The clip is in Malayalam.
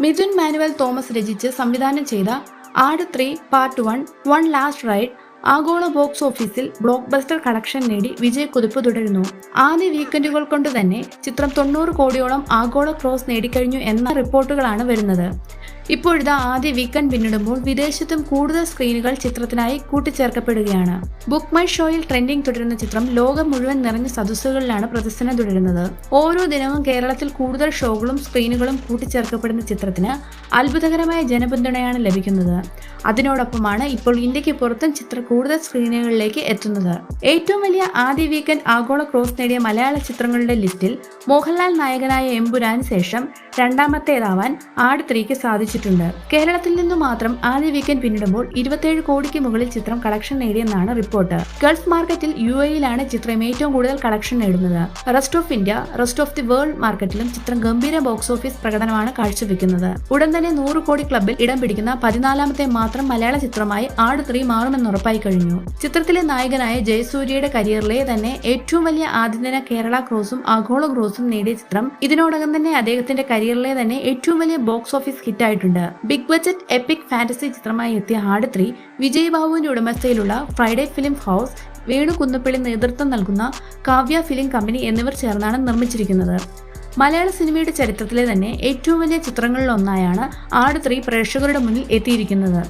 മിഥുൻ മാനുവൽ തോമസ് രചിച്ച് സംവിധാനം ചെയ്ത ആട് 3 പാർട്ട് 1 വൺ ലാസ്റ്റ് റൈഡ് ആഗോള ബോക്സ് ഓഫീസിൽ ബ്ലോക്ക് ബസ്റ്റർ കളക്ഷൻ നേടി വിജയക്കുതിപ്പ് തുടരുന്നു. ആദ്യ വീക്കെൻഡുകൾ കൊണ്ട് തന്നെ ചിത്രം 90 കോടിയോളം ആഗോള ക്രോസ് നേടിക്കഴിഞ്ഞു എന്ന റിപ്പോർട്ടുകളാണ് വരുന്നത്. ഇപ്പോഴിതാ ആദ്യ വീക്കെൻഡ് പിന്നിടുമ്പോൾ വിദേശത്തും കൂടുതൽ സ്ക്രീനുകൾ ചിത്രത്തിനായി കൂട്ടിച്ചേർക്കപ്പെടുകയാണ്. ബുക്ക് മൈ ഷോയിൽ ട്രെൻഡിംഗ് തുടരുന്ന ചിത്രം ലോകം മുഴുവൻ നിറഞ്ഞ സദസ്സുകളിലാണ് പ്രദർശനം തുടരുന്നത്. ഓരോ ദിനവും കേരളത്തിൽ കൂടുതൽ ഷോകളും സ്ക്രീനുകളും കൂട്ടിച്ചേർക്കപ്പെടുന്ന ചിത്രത്തിന് അത്ഭുതകരമായ ജനപിന്തുണയാണ് ലഭിക്കുന്നത്. അതിനോടൊപ്പമാണ് ഇപ്പോൾ ഇന്ത്യക്ക് പുറത്തും ചിത്രം കൂടുതൽ സ്ക്രീനുകളിലേക്ക് എത്തുന്നത്. ഏറ്റവും വലിയ ആദ്യ വീക്കെൻഡ് ആഗോള ക്രോസ് നേടിയ മലയാള ചിത്രങ്ങളുടെ ലിസ്റ്റിൽ മോഹൻലാൽ നായകനായ എമ്പുരാന് ശേഷം രണ്ടാമത്തേതാവാൻ ആട് 3ക്ക് സാധിച്ചിട്ടുണ്ട്. കേരളത്തിൽ നിന്നു മാത്രം ആദ്യ വീക്കെൻഡ് പിന്നിടുമ്പോൾ 27 കോടിക്ക് മുകളിൽ ചിത്രം കളക്ഷൻ നേടിയെന്നാണ് റിപ്പോർട്ട്. ഗൾഫ് മാർക്കറ്റിൽ UAE-യിലാണ് ചിത്രം ഏറ്റവും കൂടുതൽ കളക്ഷൻ നേടുന്നത്. Rest of India, rest of the world മാർക്കറ്റിലും ചിത്രം ഗംഭീര ബോക്സ് ഓഫീസ് പ്രകടനമാണ് കാഴ്ചവെക്കുന്നത്. ഉടൻ തന്നെ 100 കോടി ക്ലബിൽ ഇടം പിടിക്കുന്ന 14ാമത്തെ മാത്രം മലയാള ചിത്രമായി ആട് 3 മാറുമെന്നുറപ്പായി കഴിഞ്ഞു. ചിത്രത്തിലെ നായകനായ ജയസൂര്യയുടെ കരിയറിലെ തന്നെ ഏറ്റവും വലിയ ആദ്യദിന കേരള ക്രോസും ആഗോള ക്രോസും നേടിയ ചിത്രം ഇതിനോടകം തന്നെ അദ്ദേഹത്തിന്റെ കരിയറിലെ തന്നെ ഏറ്റവും വലിയ ബോക്സ് ഓഫീസ് ഹിറ്റായിട്ടുണ്ട്. ബിഗ് ബഡ്ജറ്റ് എപ്പിക് ഫാന്റസി ചിത്രമായി എത്തിയ ആട് 3 വിജയ് ബാബുവിന്റെ ഉടമസ്ഥയിലുള്ള Friday film house, Venu Kunnappilly നേതൃത്വം നൽകുന്ന കാവ്യ ഫിലിം കമ്പനി എന്നിവർ ചേർന്നാണ് നിർമ്മിച്ചിരിക്കുന്നത്. മലയാള സിനിമയുടെ ചരിത്രത്തിലെ തന്നെ ഏറ്റവും വലിയ ചിത്രങ്ങളിലൊന്നായാണ് ആട് 3 പ്രേക്ഷകരുടെ മുന്നിൽ എത്തിയിരിക്കുന്നത്.